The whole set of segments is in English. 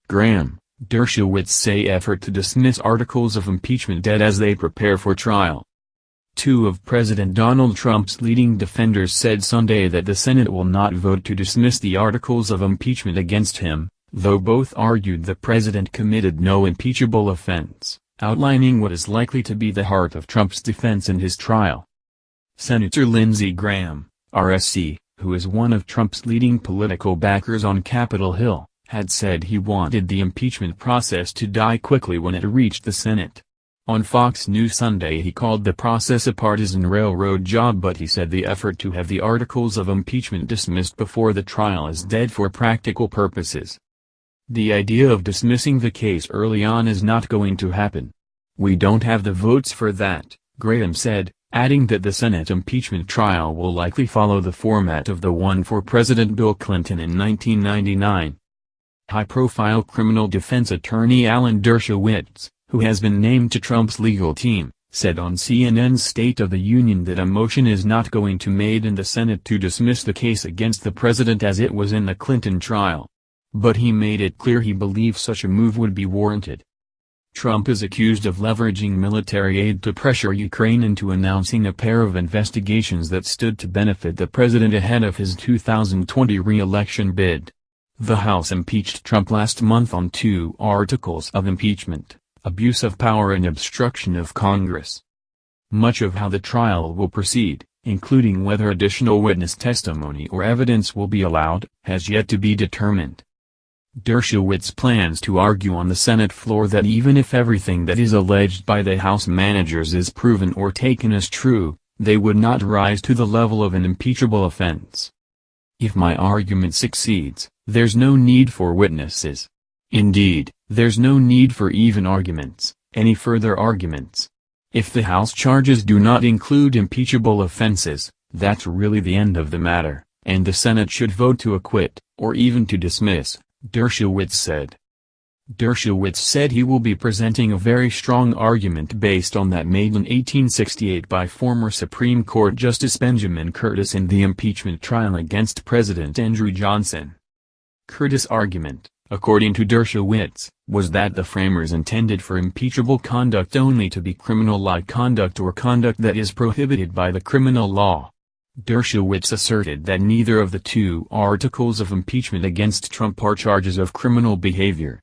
Graham, Dershowitz say effort to dismiss articles of impeachment dead as they prepare for trial. Two of President Donald Trump's leading defenders said Sunday that the Senate will not vote to dismiss the articles of impeachment against him, though both argued the president committed no impeachable offense, outlining what is likely to be the heart of Trump's defense in his trial. Senator Lindsey Graham, RSC, who is one of Trump's leading political backers on Capitol Hill, had said he wanted the impeachment process to die quickly when it reached the Senate. On Fox News Sunday he called the process a partisan railroad job, but he said the effort to have the articles of impeachment dismissed before the trial is dead for practical purposes. The idea of dismissing the case early on is not going to happen. We don't have the votes for that, Graham said, adding that the Senate impeachment trial will likely follow the format of the one for President Bill Clinton in 1999. High-profile criminal defense attorney Alan Dershowitz, who has been named to Trump's legal team, said on CNN's State of the Union that a motion is not going to be made in the Senate to dismiss the case against the president as it was in the Clinton trial. But he made it clear he believes such a move would be warranted. Trump is accused of leveraging military aid to pressure Ukraine into announcing a pair of investigations that stood to benefit the president ahead of his 2020 re-election bid. The House impeached Trump last month on 2 articles of impeachment: abuse of power and obstruction of Congress. Much of how the trial will proceed, including whether additional witness testimony or evidence will be allowed, has yet to be determined. Dershowitz plans to argue on the Senate floor that even if everything that is alleged by the House managers is proven or taken as true, they would not rise to the level of an impeachable offense. If my argument succeeds, there's no need for witnesses. Indeed, there's no need for even arguments, any further arguments. If the House charges do not include impeachable offenses, that's really the end of the matter, and the Senate should vote to acquit, or even to dismiss, Dershowitz said. Dershowitz said he will be presenting a very strong argument based on that made in 1868 by former Supreme Court Justice Benjamin Curtis in the impeachment trial against President Andrew Johnson. Curtis' argument, according to Dershowitz, was that the framers intended for impeachable conduct only to be criminal-like conduct or conduct that is prohibited by the criminal law. Dershowitz asserted that neither of the 2 articles of impeachment against Trump are charges of criminal behavior.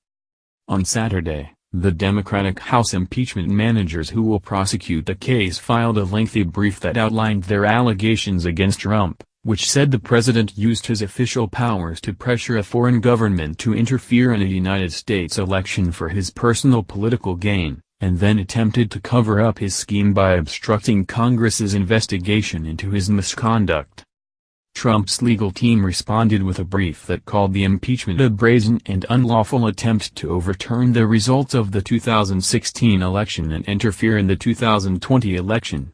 On Saturday, the Democratic House impeachment managers who will prosecute the case filed a lengthy brief that outlined their allegations against Trump, which said the president used his official powers to pressure a foreign government to interfere in a United States election for his personal political gain, and then attempted to cover up his scheme by obstructing Congress's investigation into his misconduct. Trump's legal team responded with a brief that called the impeachment a brazen and unlawful attempt to overturn the results of the 2016 election and interfere in the 2020 election.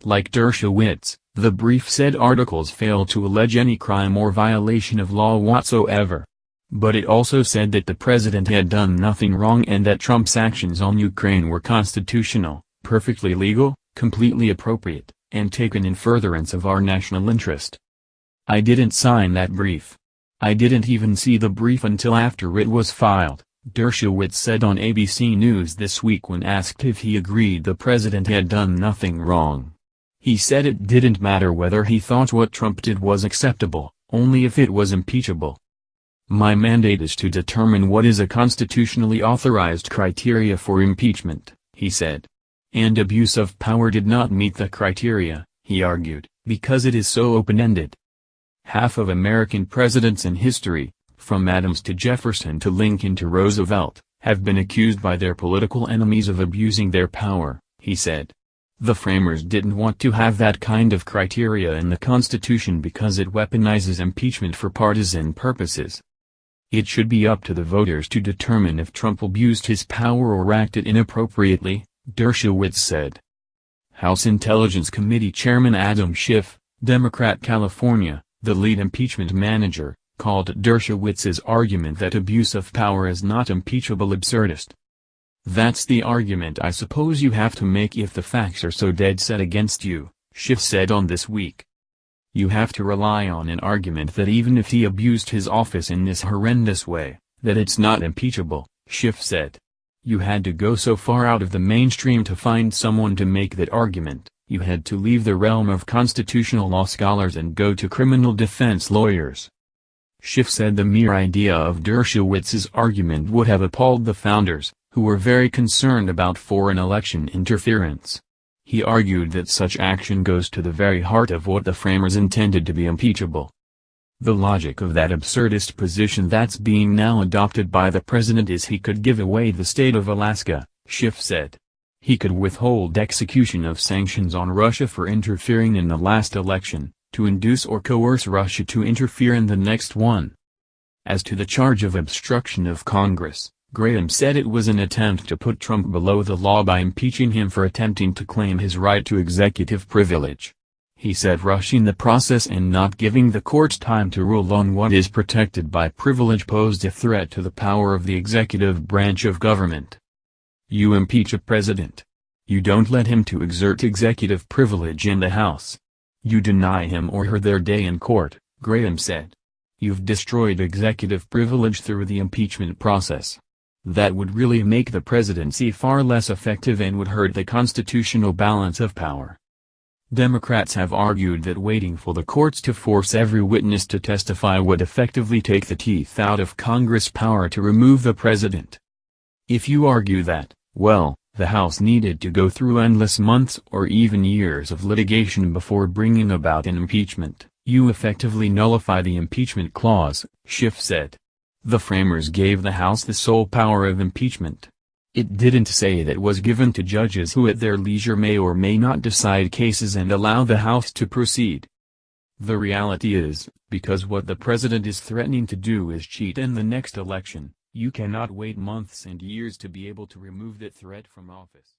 Like Dershowitz, the brief said articles fail to allege any crime or violation of law whatsoever. But it also said that the president had done nothing wrong and that Trump's actions on Ukraine were constitutional, perfectly legal, completely appropriate, and taken in furtherance of our national interest. I didn't sign that brief. I didn't even see the brief until after it was filed, Dershowitz said on ABC News This Week when asked if he agreed the president had done nothing wrong. He said it didn't matter whether he thought what Trump did was acceptable, only if it was impeachable. My mandate is to determine what is a constitutionally authorized criteria for impeachment, he said. And abuse of power did not meet the criteria, he argued, because it is so open-ended. Half of American presidents in history, from Adams to Jefferson to Lincoln to Roosevelt, have been accused by their political enemies of abusing their power, he said. The framers didn't want to have that kind of criteria in the Constitution because it weaponizes impeachment for partisan purposes. It should be up to the voters to determine if Trump abused his power or acted inappropriately, Dershowitz said. House Intelligence Committee Chairman Adam Schiff, Democrat California, the lead impeachment manager, called Dershowitz's argument that abuse of power is not impeachable absurdist. That's the argument I suppose you have to make if the facts are so dead set against you, Schiff said on This Week. You have to rely on an argument that even if he abused his office in this horrendous way, That it's not impeachable, Schiff said. You had to go so far out of the mainstream to find someone to make that argument. You had to leave the realm of constitutional law scholars and go to criminal defense lawyers. Schiff said the mere idea of Dershowitz's argument would have appalled the founders, who were very concerned about foreign election interference. He argued that such action goes to the very heart of what the framers intended to be impeachable. The logic of that absurdist position that's being now adopted by the president is he could give away the state of Alaska, Schiff said. He could withhold execution of sanctions on Russia for interfering in the last election, to induce or coerce Russia to interfere in the next one. As to the charge of obstruction of Congress, Graham said it was an attempt to put Trump below the law by impeaching him for attempting to claim his right to executive privilege. He said rushing the process and not giving the courts time to rule on what is protected by privilege posed a threat to the power of the executive branch of government. You impeach a president. You don't let him to exert executive privilege in the House. You deny him or her their day in court, Graham said. You've destroyed executive privilege through the impeachment process. That would really make the presidency far less effective and would hurt the constitutional balance of power. Democrats have argued that waiting for the courts to force every witness to testify would effectively take the teeth out of Congress' power to remove the president. If you argue that, well, the House needed to go through endless months or even years of litigation before bringing about an impeachment, you effectively nullify the impeachment clause, Schiff said. The framers gave the House the sole power of impeachment. It didn't say that was given to judges who at their leisure may or may not decide cases and allow the House to proceed. The reality is, because what the president is threatening to do is cheat in the next election, you cannot wait months and years to be able to remove that threat from office.